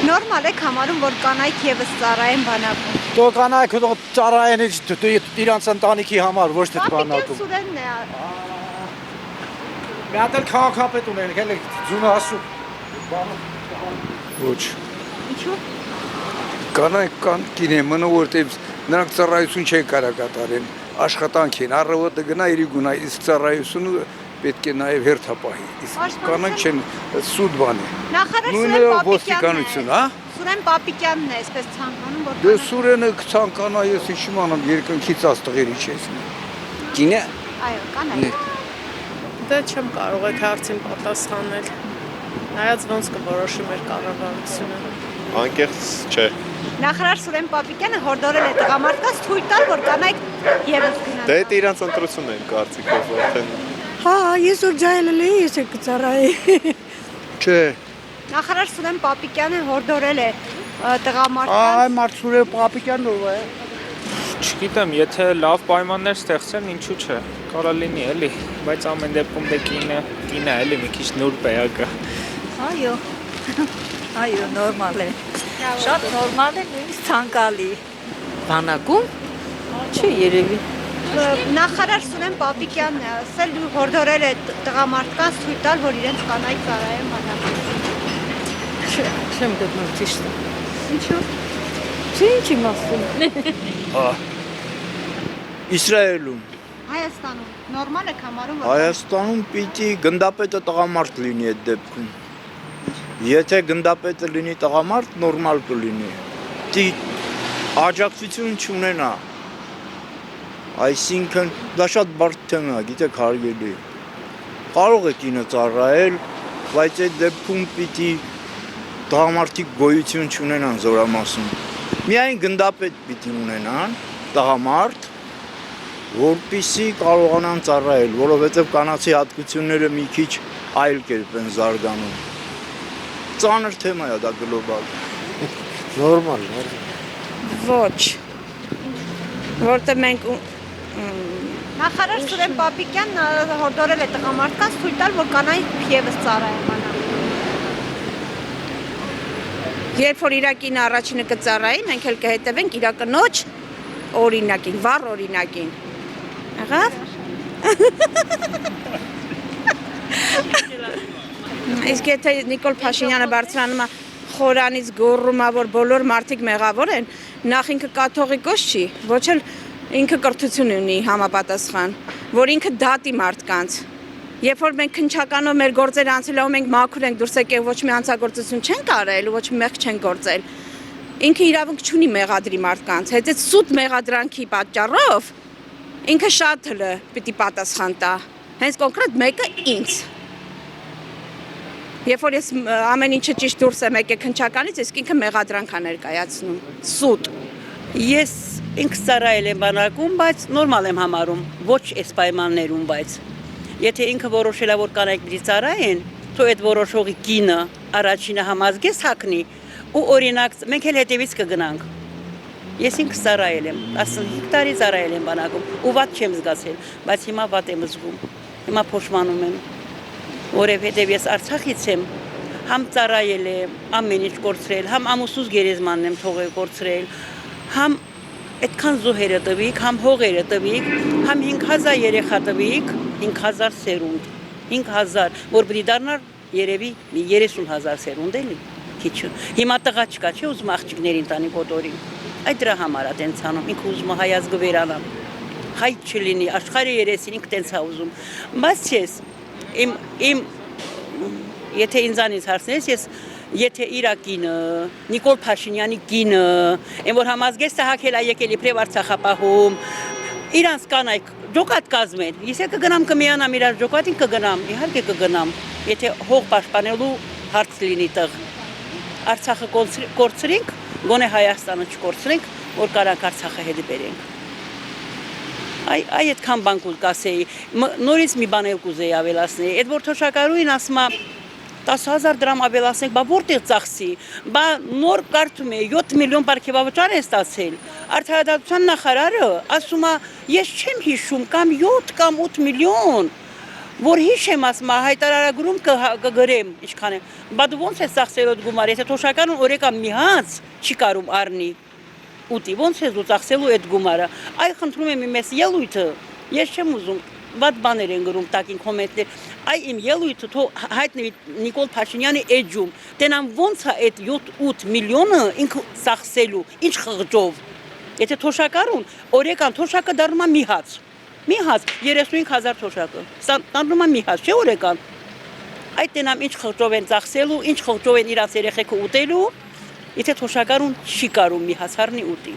Նորմալ է համարում, որ կանայք եւս ծառայեն բանակում։ Դու կանայք ծառայեն իրանց ընտանիքի համար, ոչ թե բանակում։ Սուրենն է։ Մի հատ էլ քաղաքապետ ունենք, հենց ձունը ասում։ Ոչ։ Ինչու՞։ Կանայք կան կինեն մնա, որտեղ նրանք ծառայություն չեն կարող կատարեն, աշխատանք են, առավոտը գնա իրի գունա, իսկ ծառայությունը պետք է նաև հերթապահի։ Իսկ կանայք չեն սուտ բան է։ Նախարար Սուրեն Պապիկյանն է, այսպես ցանկանում, որ Դե Սուրենը ցանկանա, ես ինչ իմանամ, երկնքից աստղերի չես։ Կինը։ Այո, կանայք։ Դե չեմ կարող այդ հարցին պատասխանել։ Նայած ոնց կորոշի մեր կառավարությունը։ Անկեղծ չէ։ Նախարար Սուրեն Պապիկյանը հորդորել է տղամարդկանց թույլ տալ, որ կանայք եւս գնան։ Դե դա իրանց ընտրությունն են կարծիքով արդեն։ Հա, ես որ ջայլել էի, ես եք ծառայի։ Չէ։ Նախարար Սուրեն Պապիկյանը հորդորել է տղամարդկանց։ Այ մարդ Սուրեն Պապիկյանն ով է։ Չգիտեմ, եթե լավ պայմաններ ստեղծեն, ինչու՞ չէ, կարա լինի էլի, բայց ամեն դեպքում դե կինը էլի մի քիչ նուրբ է ակա։ Այո։ Այո, նորմալ է։ Շատ նորմալ է, նույնիսկ ցանկալի։ Բանակում չի երևի։ Նախարար Սուրեն Պապիկյանն է ասել, հորդորել է տղամարդկանց թույլ տալ, որ իրենց կանայք ծառայեն բանակում։ Չեմ գտնում ճիշտը։ Ինչու՞։ Չի ինչ իմաստուն։ Իսրայելում։ Հայաստանում նորմալ է համարում, որ Հայաստանում պիտի գնդապետը տղամարդ լինի այդ դեպքում։ Եթե գնդապետը լինի տղամարդ, նորմալ կլինի։ Դի աջակցություն չունենա։ Այսինքն դա շատ բարդ թեմա է, գիտեք, հարգելի։ Կարող է կինը ծառայել, բայց այդ դեպքում պիտի տղամարդիկ գոյություն չունենան զորամասում։ Միայն գնդապետ պիտի ունենան, տղամարդ, որպեսզի կարողանան ծառայել, որովհետև կանացի հատկությունները մի քիչ այլ կերպ են զարգանում։ Ծանր թեմա է դա գլոբալ։ Նորմալ։ Ոչ։ Որտե մենք Նախարար Սուրեն Պապիկյանն հորդորել է տղամարդկանց թույլ տալ, որ կանայք եւս ծառայեն բանակում։ երբ որ իրակին առաջինը կծառայի, մենք էլ կհետևենք իր կնոջ օրինակին, վառ օրինակին։ Աղավ։ Իսկ եթե Նիկոլ Փաշինյանը բարձրանում է խորանից գոռում է, որ բոլոր մարդիկ մեղավոր են, նախ ինքը կաթողիկոս չի, ոչ էլ ինքը կրթություն ունի համապատասխան, որ ինքը դատի մարդկանց։ Երբ որ մենք քնչականով մեր գործերը անցել ենք, մենք մաքուր ենք դուրս եկել, ոչ մի հանցագործություն չենք արել, ոչ մի մեղք չենք գործել։ Ինքը իրավունք չունի մեղադրի մարդկանց, հետ այդ սուտ մեղադրանքի պատճառով ինքը շատ հլը պիտի պատասխան տա։ Հենց կոնկրետ մեկը ինձ։ Երբ որ ես ամեն ինչը ճիշտ դուրս եմ եկել քնչականից, իսկ ինքը մեղադրանք է ներկայացնում։ Սուտ։ Ես ինքս ծառայել եմ բանակում, բայց նորմալ եմ համարում, ոչ այս պայմաններում, բայց եթե ինքը որոշել է, որ կանայք պիտի ծառայեն, թող այդ որոշողի կինը առաջինը համազգես հագնի ու օրինակ մենք էլ հետևից կգնանք։ Ես ինքս ծառայել եմ, 15 տարի ծառայել եմ բանակում, ու վատ չեմ զգացել, բայց հիմա վատ եմ զգում։ Հիմա փոշմանում եմ, որովհետև ես Արցախից եմ, համ ծառայել եմ, ամեն ինչ կորցրել, համ ամուսնուս գերեզմանն եմ թողել կորցրել, համ այդքան զոհերը տվիք, համ հողերը տվիք, համ 5000 երեխա տվիք, 5000 սերունդ, 5000, որ պիտի դառնար երևի 30000 սերունդ էլի, քիչ։ Հիմա տղա չկա, չէ՞ ուզում աղջիկներին տանի կոտորին։ Այդ դրա համար է տենց անում, ինքը ուզում է հայ ազգը վերանալ։ Հայ չլինի, աշխարհի երեսին ինքը տենց է ուզում։ Բայց ես եթե ինձանից հարցնես, ես եթե իր կինը, Նիկոլ Փաշինյանի կինը, այն որ համազգեստը հագել է եկել իբրև Արցախապահում, իրանց կանայք ջոկատ կազմեն, ես կգնամ կմիանամ իրար ջոկատին կգնամ, իհարկե կգնամ, եթե հող պաշտպանելու հարց լինի տեղ։ Արցախը կորցրենք, գոնե Հայաստանը չկորցրենք, որ կարանք Արցախը հետ բերենք։ Այ այդքան բան կասեի, նորից մի բան էլ կուզեի ավելացնել, այդ որ թոշակառուին ասում է 10,000 դրամ ավելացնենք, բա որտեղ ծախսի, բա նոր կարդում է 7 միլիոն պարգևավճար է ստացել, արդարադատության նախարարը ասում է, ես չեմ հիշում, կամ 7 կամ 8 միլիոն, որ հիշեմ ասма հայտարարագրում կգրեմ ինչքան է բայց ոնց է ծախսել այդ գումարը եթե թոշականը օրեկան մի հաց չի կարում առնի ուտի ոնց է ծախսելու այդ գումարը այ խնդրում եմ իմ ելույթը ես չեմ ուզում Բադ բաներ են գրում տակին կոմենտներ այ իմ ելույթը թո հայտնվի Նիկոլ Փաշինյանի էջում տենամ ոնց է այդ 7-8 միլիոնը ինքը ծախսելու ինչ խղճով եթե թոշակարուն օրեկան թոշակը դառնում է մի հաց 35000 թոշակը սա դառնում է մի հաց չէ օրեկան այդ տենամ ինչ խղճով են ծախսելու ինչ խղճով են իրաց երեխեքը ուտելու եթե թոշակարուն չի կարում մի հաց առնի ուտի